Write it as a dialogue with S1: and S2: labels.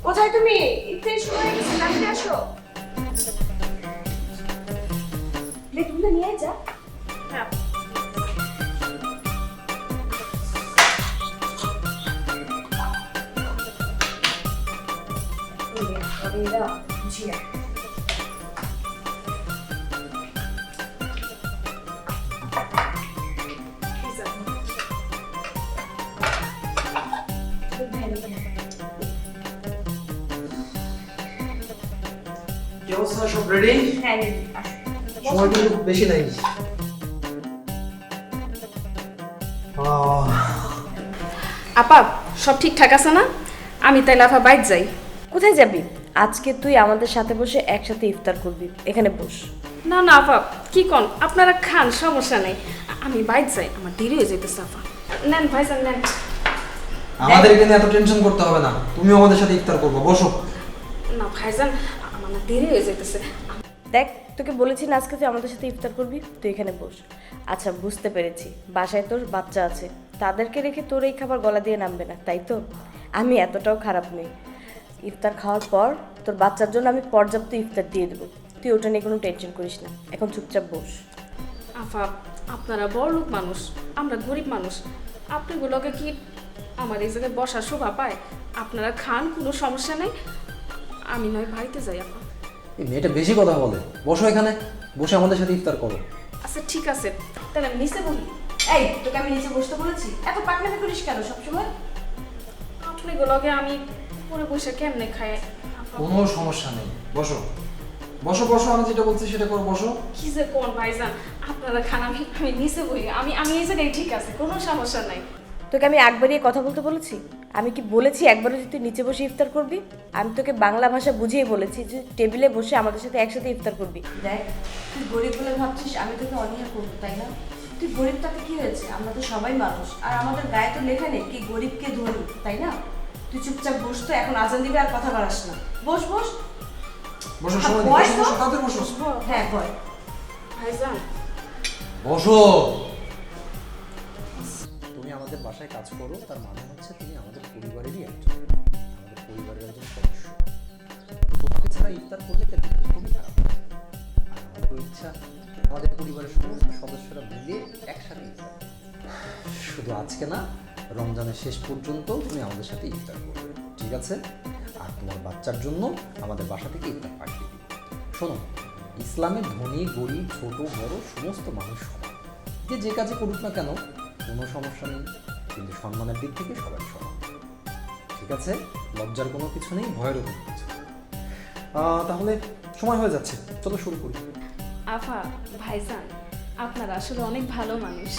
S1: কোথায় তুমি? ইফতারের সময় হয়ে গেছে, নামতে আসো। তুমি নিয়ে যা। হ্যাঁ।
S2: কি অবস্থা, সব রেডি?
S1: হ্যাঁ,
S2: সময় কিন্তু বেশি নাই।
S3: আপা সব ঠিকঠাক আছে না? আমি তাইলে আপা বাইরে যাই।
S1: কোথায় যাবি? আজকে তুই আমাদের সাথে বসে একসাথে ইফতার করবি, এখানে বস।
S3: না না আপা, কি কন, আপনারা খান, সমস্যা নেই। আমি বাইরে যাই, আমার দেরি হয়ে যেতেছে আপা। নেন ভাইজান নেন।
S2: আমাদের এখানে এত টেনশন করতে হবে না, তুমিও আমাদের সাথে ইফতার করবো, বসো।
S3: না ভাইজান, আমার না দেরি হয়ে যেতেছে।
S1: দেখ, তোকে বলেছি না আজকে তুই আমাদের সাথে ইফতার করবি, তুই এখানে বস। আচ্ছা, বুঝতে পেরেছি, বাসায় তোর বাচ্চা আছে, তাদেরকে রেখে তোর এই খাবার গলা দিয়ে নামবে না, তাই তো? আমি এতটাও খারাপ নই। ইফতার খাওয়ার পর তোর বাচ্চার জন্য আমি পর্যাপ্ত ইফতার দিয়ে দেবো, তুই ওটা নিয়ে কোনো টেনশন করিস না, এখন চুপচাপ বস।
S3: আপা আপনারা বড়লোক মানুষ, আমরা গরিব মানুষ, আপনাগুলোকে কি আমার এই জায়গায় বসার শোভা পায়? আপনারা খান, কোনো সমস্যা নেই, আমি নয় বাড়িতে যাই আপা।
S2: এই মেয়েটা বেশি কথা বলে, বসো এখানে, বসে আমাদের সাথে ইফতার করো।
S3: আচ্ছা ঠিক আছে,
S1: তাহলে আমি নিচে বলি। এই, তোকে আমি নিচে বসতে বলেছি, এত পাকনামি করিস কেন সবসময়?
S3: আপনাগুলোকে আমি পরে বসে কেমনে খাই আপা?
S2: কোনো সমস্যা নেই, বসো বসো বসো, আমি যেটা বলছি সেটা করো, বসো।
S3: কি যে কোন ভাইজান, আপনারা খান, আমি নিচে বই, আমি এই জায়গায় ঠিক আছে, কোনো সমস্যা নাই।
S1: তোকে আমি একবারই কথা বলতে বলেছি? আমি কি বলেছি একবারও যে তুই নিচে বসে ইফতার করবি? আমি তোকে বাংলা ভাষা বুঝিয়ে বলেছি যে টেবিলে বসে আমাদের সাথে একসাথে ইফতার করবি। দেখ, তুই গরিব বলে ভাবছিস আমি তোকে অনীহা করবো, তাই না? তুই গরিব, তাতে কি হয়েছে? আমরা তো সবাই মানুষ, আর আমাদের গায়ে তো লেখা নেই কে গরিব কে ধনী, তাই না? তুই চুপচাপ বস তো, এখন আজান দিবে আর কথা বাড়াস না। বস বস
S2: বসো,
S1: হ্যাঁ,
S2: সময়
S1: বস
S2: দিই,
S1: তো।
S2: বসো, তাড়াতাড়ি বসো।
S1: হ্যাঁ বয়।
S3: ভাইজান
S2: বসো। তুমি আমাদের বাসায় কাজ করো, তার মানে হচ্ছে তুমি আমাদের পরিবারেরই একজন, আমাদের পরিবারের একজন সদস্য। তোমাকে ছাড়া ইফতার করলে এটা দেখতে খুবই খারাপ লাগে। আর আমাদের ইচ্ছা আমাদের পরিবারের সমস্ত সদস্যরা মিলে একসাথে ইফতার করবে। শুধু আজকে না, রমজানের শেষ পর্যন্ত তুমি আমাদের সাথে ইফতার করবে, ঠিক আছে? আর তোমার বাচ্চার জন্য আমাদের বাসা থেকে ইফতার পাঠিয়ে দিবে। শোনো, ইসলামে ধনী গরিব ছোট বড় সমস্ত মানুষ সমান, যে কাজে করুক না কেন কোনো সমস্যা নেই, কিন্তু সম্মানের দিক থেকে সবাই সমান, ঠিক আছে? লজ্জার কোনো কিছু নেই, ভয়েরও কোনো কিছু নেই। তাহলে সময় হয়ে যাচ্ছে, চলো শুরু করি।
S3: আফা ভাইজান, আপনারা আসলে অনেক ভালো মানুষ।